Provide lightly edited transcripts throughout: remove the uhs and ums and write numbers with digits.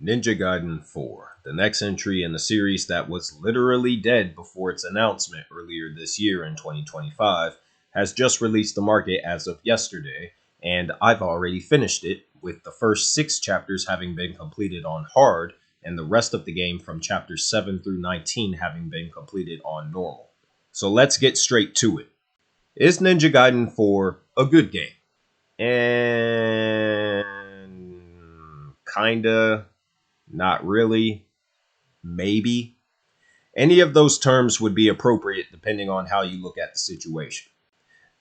Ninja Gaiden 4, the next entry in the series that was literally dead before its announcement earlier this year in 2025, has just released the market as of yesterday, and I've already finished it, with the first 6 chapters having been completed on hard, and the rest of the game from chapters 7 through 19 having been completed on normal. So let's get straight to it. Is Ninja Gaiden 4 a good game? And kinda, not really, maybe. Any of those terms would be appropriate depending on how you look at the situation.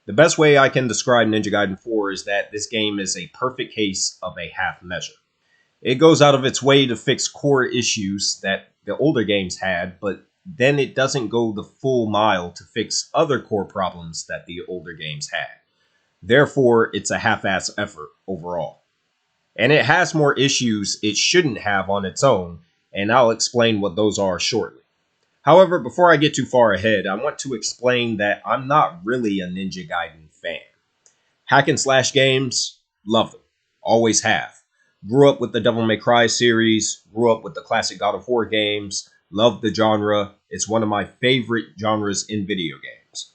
The best way I can describe Ninja Gaiden 4 is that this game is a perfect case of a half measure. It goes out of its way to fix core issues that the older games had, but then it doesn't go the full mile to fix other core problems that the older games had. Therefore, it's a half-ass effort overall. And it has more issues it shouldn't have on its own, and I'll explain what those are shortly. However, before I get too far ahead, I want to explain that I'm not really a Ninja Gaiden fan. Hack and slash games, love them. Always have. Grew up with the Devil May Cry series, grew up with the classic God of War games, love the genre. It's one of my favorite genres in video games.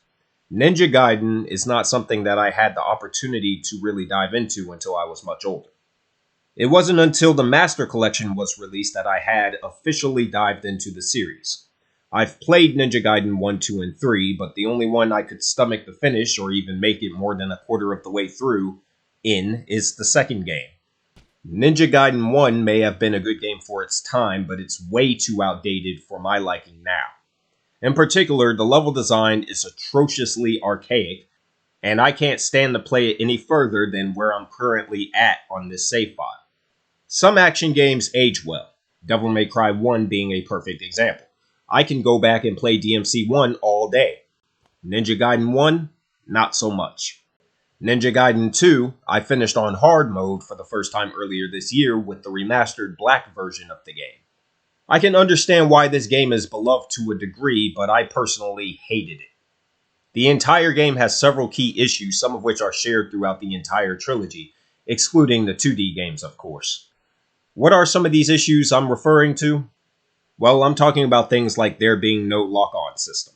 Ninja Gaiden is not something that I had the opportunity to really dive into until I was much older. It wasn't until the Master Collection was released that I had officially dived into the series. I've played Ninja Gaiden 1, 2, and 3, but the only one I could stomach the finish or even make it more than a quarter of the way through is the second game. Ninja Gaiden 1 may have been a good game for its time, but it's way too outdated for my liking now. In particular, the level design is atrociously archaic, and I can't stand to play it any further than where I'm currently at on this save file. Some action games age well, Devil May Cry 1 being a perfect example. I can go back and play DMC 1 all day. Ninja Gaiden 1, not so much. Ninja Gaiden 2, I finished on hard mode for the first time earlier this year with the remastered black version of the game. I can understand why this game is beloved to a degree, but I personally hated it. The entire game has several key issues, some of which are shared throughout the entire trilogy, excluding the 2D games, of course. What are some of these issues I'm referring to? Well, I'm talking about things like there being no lock-on system,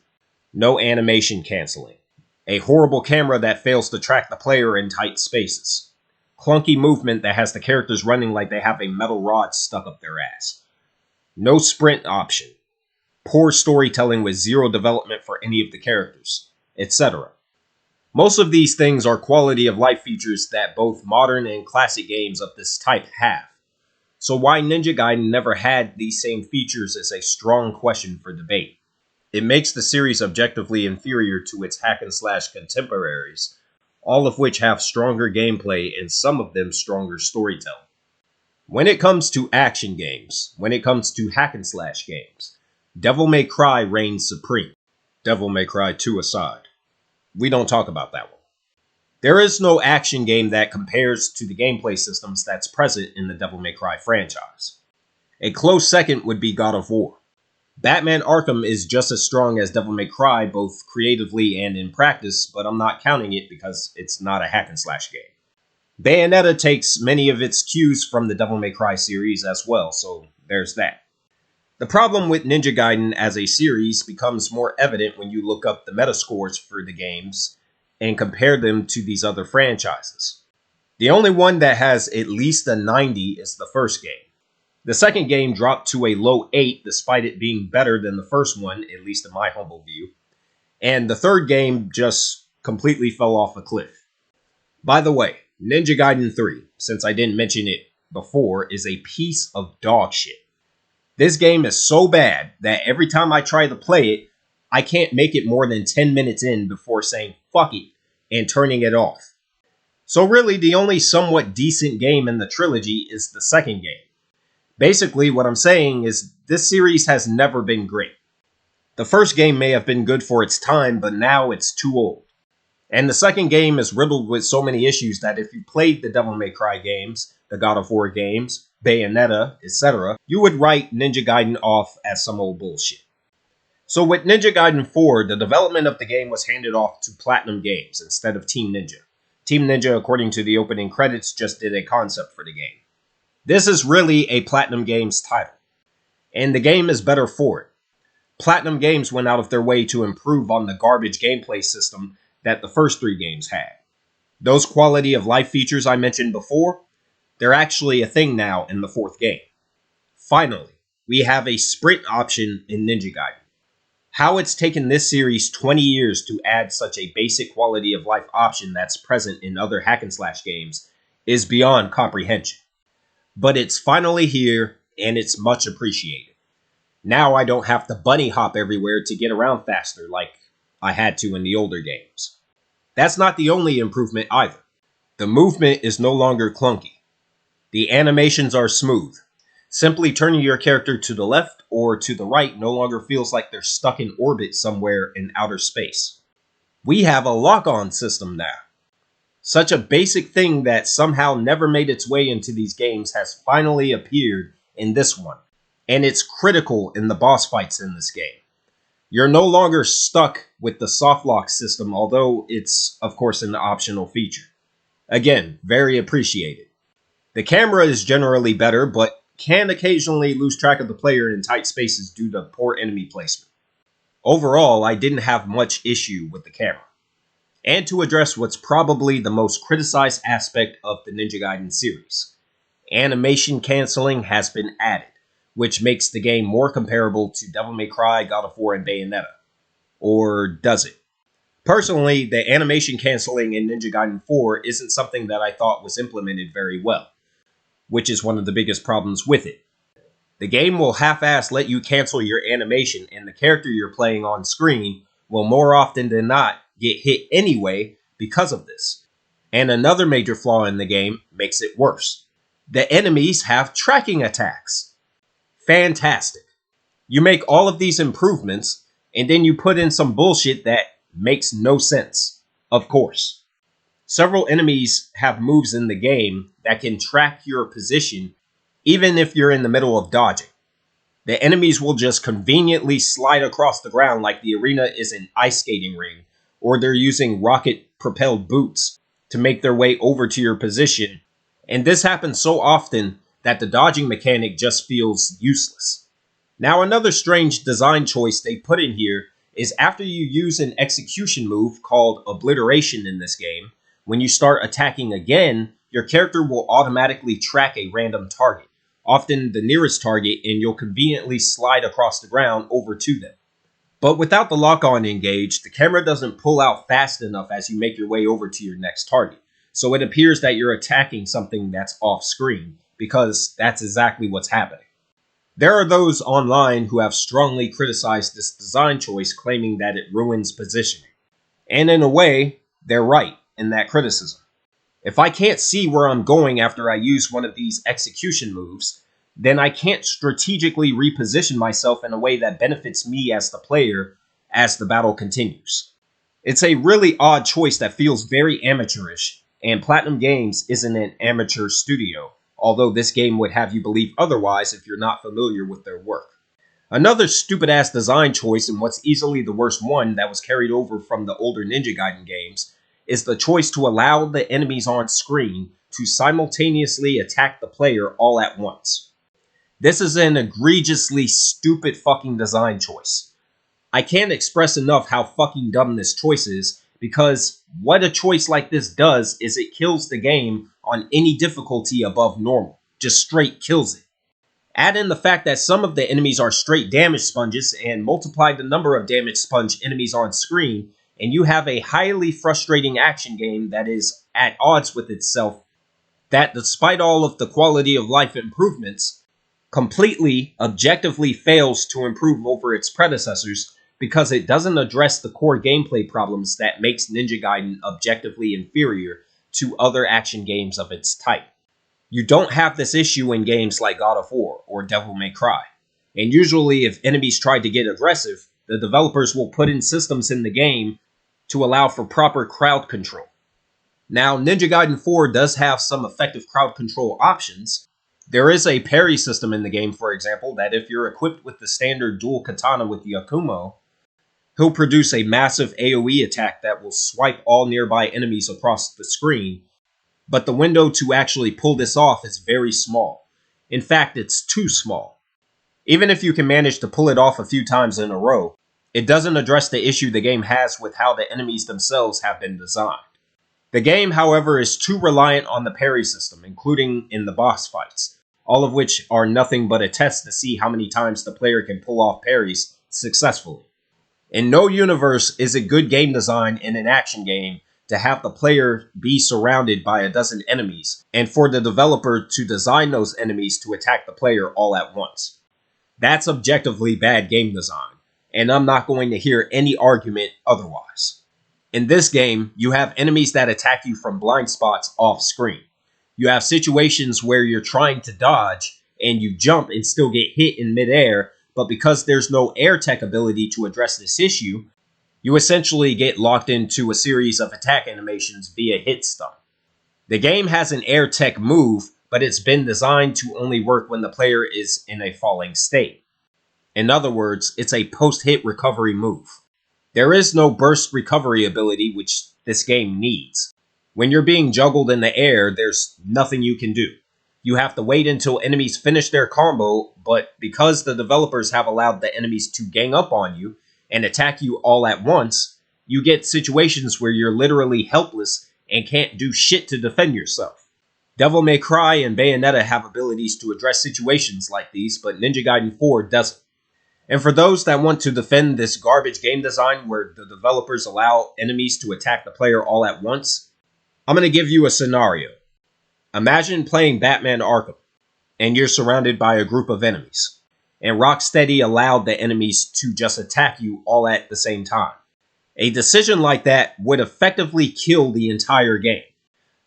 no animation canceling, a horrible camera that fails to track the player in tight spaces, clunky movement that has the characters running like they have a metal rod stuck up their ass, no sprint option, poor storytelling with zero development for any of the characters, etc. Most of these things are quality of life features that both modern and classic games of this type have. So why Ninja Gaiden never had these same features is a strong question for debate. It makes the series objectively inferior to its hack and slash contemporaries, all of which have stronger gameplay and some of them stronger storytelling. When it comes to action games, when it comes to hack and slash games, Devil May Cry reigns supreme. Devil May Cry 2 aside. We don't talk about that one. There is no action game that compares to the gameplay systems that's present in the Devil May Cry franchise. A close second would be God of War. Batman Arkham is just as strong as Devil May Cry both creatively and in practice, but I'm not counting it because it's not a hack and slash game. Bayonetta takes many of its cues from the Devil May Cry series as well, so there's that. The problem with Ninja Gaiden as a series becomes more evident when you look up the metascores for the games and compare them to these other franchises. The only one that has at least a 90 is the first game. The second game dropped to a low 8 despite it being better than the first one, at least in my humble view. And the third game just completely fell off a cliff. By the way, Ninja Gaiden 3, since I didn't mention it before, is a piece of dog shit. This game is so bad that every time I try to play it, I can't make it more than 10 minutes in before saying fuck it and turning it off. So really, the only somewhat decent game in the trilogy is the second game. Basically, what I'm saying is this series has never been great. The first game may have been good for its time, but now it's too old. And the second game is riddled with so many issues that if you played the Devil May Cry games, the God of War games, Bayonetta, etc., you would write Ninja Gaiden off as some old bullshit. So with Ninja Gaiden 4, the development of the game was handed off to Platinum Games instead of Team Ninja. Team Ninja, according to the opening credits, just did a concept for the game. This is really a Platinum Games title, and the game is better for it. Platinum Games went out of their way to improve on the garbage gameplay system that the first 3 games had. Those quality of life features I mentioned before, they're actually a thing now in the 4th game. Finally, we have a sprint option in Ninja Gaiden. How it's taken this series 20 years to add such a basic quality of life option that's present in other hack and slash games is beyond comprehension. But it's finally here, and it's much appreciated. Now I don't have to bunny hop everywhere to get around faster like I had to in the older games. That's not the only improvement either. The movement is no longer clunky. The animations are smooth. Simply turning your character to the left or to the right no longer feels like they're stuck in orbit somewhere in outer space. We have a lock-on system now. Such a basic thing that somehow never made its way into these games has finally appeared in this one, and it's critical in the boss fights in this game. You're no longer stuck with the soft lock system, although it's, of course, an optional feature. Again, very appreciated. The camera is generally better, but can occasionally lose track of the player in tight spaces due to poor enemy placement. Overall, I didn't have much issue with the camera. And to address what's probably the most criticized aspect of the Ninja Gaiden series, animation canceling has been added, which makes the game more comparable to Devil May Cry, God of War, and Bayonetta. Or does it? Personally, the animation canceling in Ninja Gaiden 4 isn't something that I thought was implemented very well, which is one of the biggest problems with it. The game will half-ass let you cancel your animation, and the character you're playing on screen will more often than not get hit anyway because of this. And another major flaw in the game makes it worse. The enemies have tracking attacks. Fantastic. You make all of these improvements, and then you put in some bullshit that makes no sense. Of course. Several enemies have moves in the game that can track your position even if you're in the middle of dodging. The enemies will just conveniently slide across the ground like the arena is an ice skating ring, or they're using rocket-propelled boots to make their way over to your position, and this happens so often that the dodging mechanic just feels useless. Now, another strange design choice they put in here is after you use an execution move called Obliteration in this game, when you start attacking again, your character will automatically track a random target, often the nearest target, and you'll conveniently slide across the ground over to them. But without the lock-on engaged, the camera doesn't pull out fast enough as you make your way over to your next target, so it appears that you're attacking something that's off-screen, because that's exactly what's happening. There are those online who have strongly criticized this design choice, claiming that it ruins positioning. And in a way, they're right in that criticism. If I can't see where I'm going after I use one of these execution moves, then I can't strategically reposition myself in a way that benefits me as the player as the battle continues. It's a really odd choice that feels very amateurish, and Platinum Games isn't an amateur studio, although this game would have you believe otherwise if you're not familiar with their work. Another stupid-ass design choice, and what's easily the worst one that was carried over from the older Ninja Gaiden games, is the choice to allow the enemies on screen to simultaneously attack the player all at once. This is an egregiously stupid fucking design choice. I can't express enough how fucking dumb this choice is, because what a choice like this does is it kills the game on any difficulty above normal. Just straight kills it. Add in the fact that some of the enemies are straight damage sponges, and multiply the number of damage sponge enemies on screen, and you have a highly frustrating action game that is at odds with itself, that despite all of the quality of life improvements, completely, objectively fails to improve over its predecessors because it doesn't address the core gameplay problems that makes Ninja Gaiden objectively inferior to other action games of its type. You don't have this issue in games like God of War or Devil May Cry, and usually if enemies try to get aggressive, the developers will put in systems in the game to allow for proper crowd control. Now, Ninja Gaiden 4 does have some effective crowd control options. There is a parry system in the game, for example, that if you're equipped with the standard dual katana with the Akumo, he'll produce a massive AoE attack that will swipe all nearby enemies across the screen, but the window to actually pull this off is very small, In fact, it's too small. Even if you can manage to pull it off a few times in a row, it doesn't address the issue the game has with how the enemies themselves have been designed. The game, however, is too reliant on the parry system, including in the boss fights, all of which are nothing but a test to see how many times the player can pull off parries successfully. In no universe is it good game design in an action game to have the player be surrounded by a dozen enemies, and for the developer to design those enemies to attack the player all at once. That's objectively bad game design, and I'm not going to hear any argument otherwise. In this game, you have enemies that attack you from blind spots off screen. You have situations where you're trying to dodge, and you jump and still get hit in midair, but because there's no air tech ability to address this issue, you essentially get locked into a series of attack animations via hit stun. The game has an air tech move, but it's been designed to only work when the player is in a falling state. In other words, it's a post-hit recovery move. There is no burst recovery ability, which this game needs. When you're being juggled in the air, there's nothing you can do. You have to wait until enemies finish their combo, but because the developers have allowed the enemies to gang up on you and attack you all at once, you get situations where you're literally helpless and can't do shit to defend yourself. Devil May Cry and Bayonetta have abilities to address situations like these, but Ninja Gaiden 4 doesn't. And for those that want to defend this garbage game design where the developers allow enemies to attack the player all at once, I'm going to give you a scenario. Imagine playing Batman Arkham, and you're surrounded by a group of enemies, and Rocksteady allowed the enemies to just attack you all at the same time. A decision like that would effectively kill the entire game.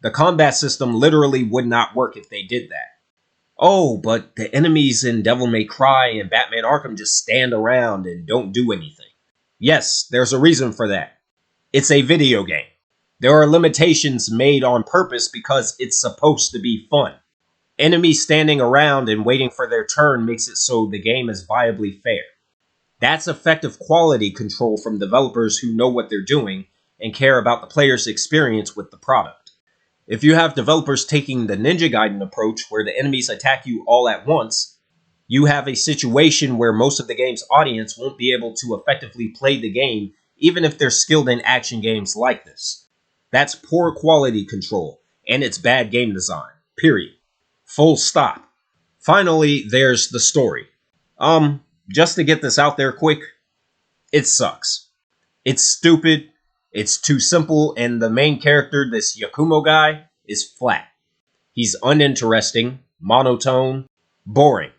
The combat system literally would not work if they did that. Oh, but the enemies in Devil May Cry and Batman Arkham just stand around and don't do anything. Yes, there's a reason for that. It's a video game. There are limitations made on purpose because it's supposed to be fun. Enemies standing around and waiting for their turn makes it so the game is viably fair. That's effective quality control from developers who know what they're doing and care about the player's experience with the product. If you have developers taking the Ninja Gaiden approach where the enemies attack you all at once, you have a situation where most of the game's audience won't be able to effectively play the game even if they're skilled in action games like this. That's poor quality control, and it's bad game design. Period. Full stop. Finally, there's the story. Just to get this out there quick, it sucks. It's stupid, it's too simple, and the main character, this Yakumo guy, is flat. He's uninteresting, monotone, boring.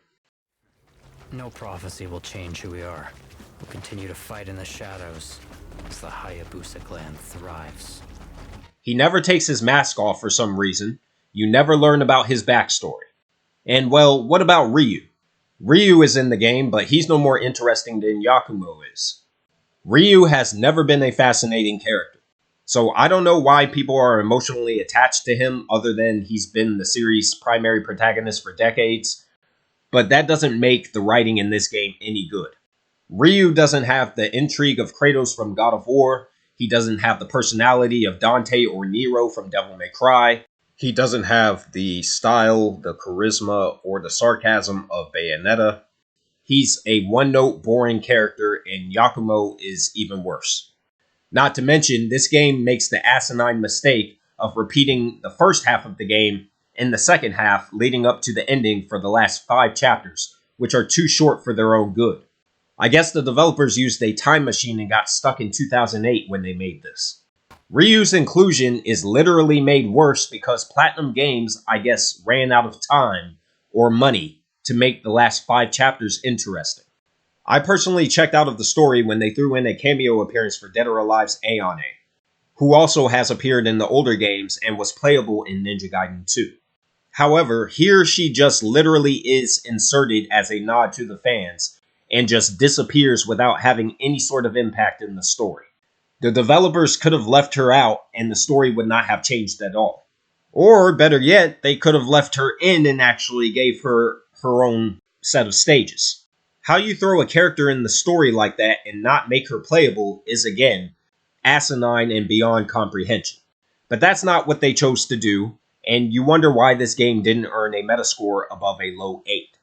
No prophecy will change who we are. We'll continue to fight in the shadows as the Hayabusa clan thrives. He never takes his mask off for some reason. You never learn about his backstory. And well, what about Ryu? Ryu is in the game, but he's no more interesting than Yakumo is. Ryu has never been a fascinating character. So I don't know why people are emotionally attached to him other than he's been the series' primary protagonist for decades. But that doesn't make the writing in this game any good. Ryu doesn't have the intrigue of Kratos from God of War. He doesn't have the personality of Dante or Nero from Devil May Cry. He doesn't have the style, the charisma, or the sarcasm of Bayonetta. He's a one-note boring character, and Yakumo is even worse. Not to mention, this game makes the asinine mistake of repeating the first half of the game in the second half, leading up to the ending for the last 5 chapters, which are too short for their own good. I guess the developers used a time machine and got stuck in 2008 when they made this. Ryu's inclusion is literally made worse because Platinum Games, I guess, ran out of time or money to make the last 5 chapters interesting. I personally checked out of the story when they threw in a cameo appearance for Dead or Alive's Ayane, who also has appeared in the older games and was playable in Ninja Gaiden 2. However, here she just literally is inserted as a nod to the fans and just disappears without having any sort of impact in the story. The developers could have left her out and the story would not have changed at all. Or, better yet, they could have left her in and actually gave her her own set of stages. How you throw a character in the story like that and not make her playable is, again, asinine and beyond comprehension. But that's not what they chose to do, and you wonder why this game didn't earn a Metascore above a low 8.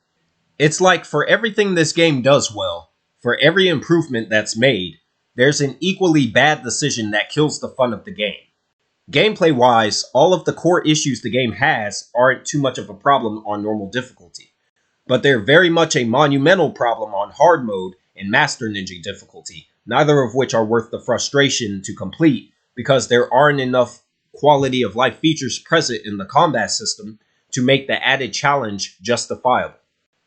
It's like for everything this game does well, for every improvement that's made, there's an equally bad decision that kills the fun of the game. Gameplay wise, all of the core issues the game has aren't too much of a problem on normal difficulty, but they're very much a monumental problem on hard mode and Master Ninja difficulty, neither of which are worth the frustration to complete because there aren't enough quality of life features present in the combat system to make the added challenge justifiable.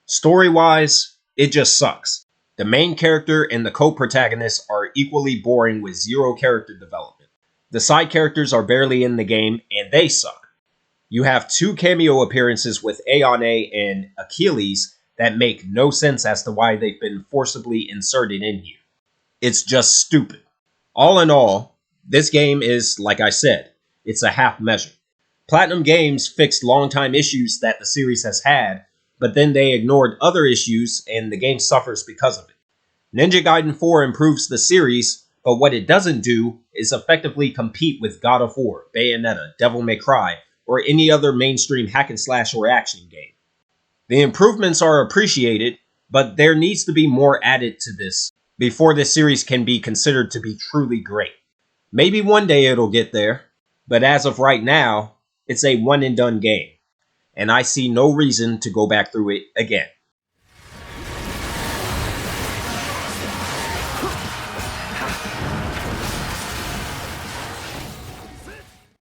Story wise, it just sucks. The main character and the co-protagonists are equally boring with zero character development. The side characters are barely in the game and they suck. You have 2 cameo appearances with Ayane and Achilles that make no sense as to why they've been forcibly inserted in here. It's just stupid. All in all, this game is, like I said, it's a half measure. Platinum Games fixed longtime issues that the series has had, but then they ignored other issues and the game suffers because of it. Ninja Gaiden 4 improves the series, but what it doesn't do is effectively compete with God of War, Bayonetta, Devil May Cry, or any other mainstream hack and slash or action game. The improvements are appreciated, but there needs to be more added to this before this series can be considered to be truly great. Maybe one day it'll get there, but as of right now, it's a one and done game, and I see no reason to go back through it again.